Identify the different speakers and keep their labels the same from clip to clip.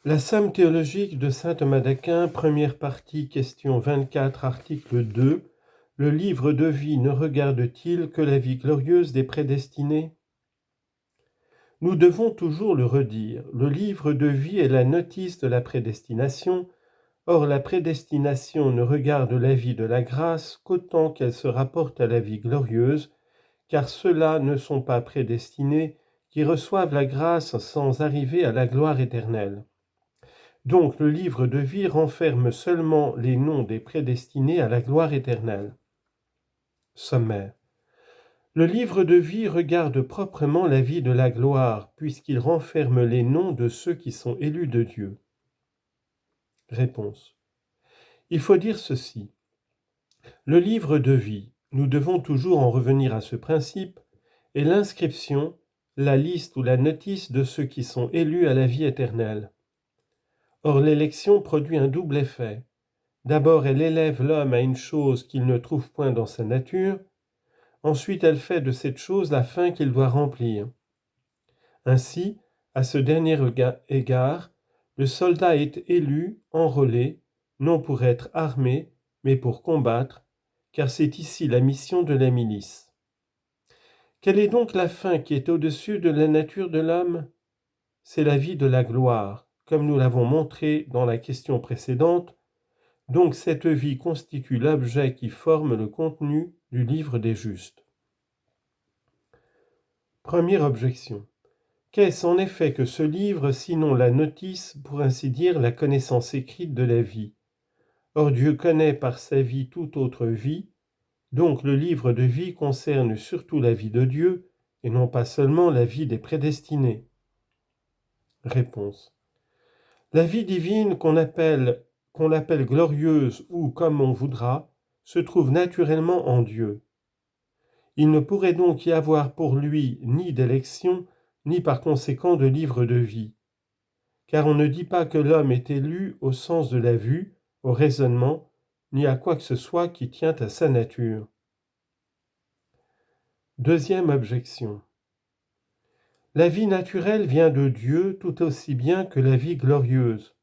Speaker 1: La somme théologique de saint Thomas d'Aquin, première partie, question 24, article 2. Le livre de vie ne regarde-t-il que la vie glorieuse des prédestinés ? Nous devons toujours le redire, le livre de vie est la notice de la prédestination. Or la prédestination ne regarde la vie de la grâce qu'autant qu'elle se rapporte à la vie glorieuse, car ceux-là ne sont pas prédestinés qui reçoivent la grâce sans arriver à la gloire éternelle. Donc le livre de vie renferme seulement les noms des prédestinés à la gloire éternelle. Sommaire. Le livre de vie regarde proprement la vie de la gloire, puisqu'il renferme les noms de ceux qui sont élus de Dieu. Réponse. Il faut dire ceci. Le livre de vie, nous devons toujours en revenir à ce principe, est l'inscription, la liste ou la notice de ceux qui sont élus à la vie éternelle. Or l'élection produit un double effet. D'abord, elle élève l'homme à une chose qu'il ne trouve point dans sa nature. Ensuite, elle fait de cette chose la fin qu'il doit remplir. Ainsi, à ce dernier égard, le soldat est élu, enrôlé, non pour être armé, mais pour combattre, car c'est ici la mission de la milice. Quelle est donc la fin qui est au-dessus de la nature de l'homme ? C'est la vie de la gloire, comme nous l'avons montré dans la question précédente. Donc cette vie constitue l'objet qui forme le contenu du livre des justes. Première objection. Qu'est-ce en effet que ce livre, sinon la notice, pour ainsi dire, la connaissance écrite de la vie ? Or Dieu connaît par sa vie toute autre vie, donc le livre de vie concerne surtout la vie de Dieu, et non pas seulement la vie des prédestinés. Réponse. La vie divine qu'on l'appelle glorieuse ou comme on voudra, se trouve naturellement en Dieu. Il ne pourrait donc y avoir pour lui ni d'élection, ni par conséquent de livre de vie. Car on ne dit pas que l'homme est élu au sens de la vue, au raisonnement, ni à quoi que ce soit qui tient à sa nature. Deuxième objection. La vie naturelle vient de Dieu tout aussi bien que la vie glorieuse.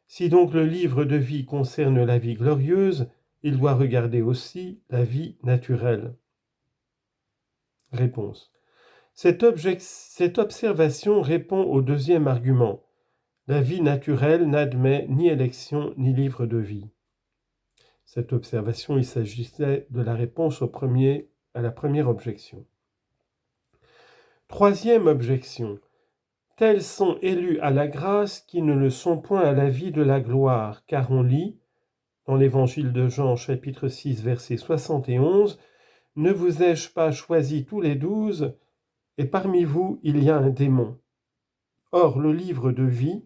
Speaker 1: Si donc le livre de vie concerne la vie glorieuse, il doit regarder aussi la vie naturelle. Réponse. Cette observation répond au deuxième argument. La vie naturelle n'admet ni élection ni livre de vie. Cette observation, il s'agissait de la réponse à la première objection. Troisième objection. Tels sont élus à la grâce qui ne le sont point à la vie de la gloire, car on lit, dans l'évangile de Jean, chapitre 6, verset 71, « Ne vous ai-je pas choisi tous les 12, et parmi vous il y a un démon. » Or, le livre de vie,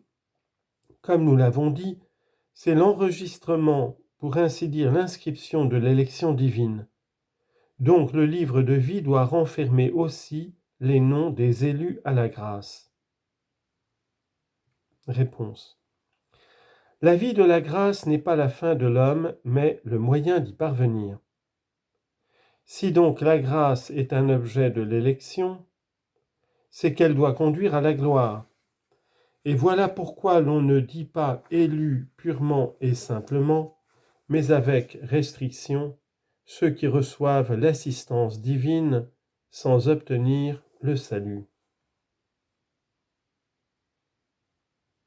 Speaker 1: comme nous l'avons dit, c'est l'enregistrement, pour ainsi dire l'inscription de l'élection divine. Donc le livre de vie doit renfermer aussi les noms des élus à la grâce. Réponse. La vie de la grâce n'est pas la fin de l'homme, mais le moyen d'y parvenir. Si donc la grâce est un objet de l'élection, c'est qu'elle doit conduire à la gloire. Et voilà pourquoi l'on ne dit pas élu purement et simplement, mais avec restriction, ceux qui reçoivent l'assistance divine sans obtenir le salut.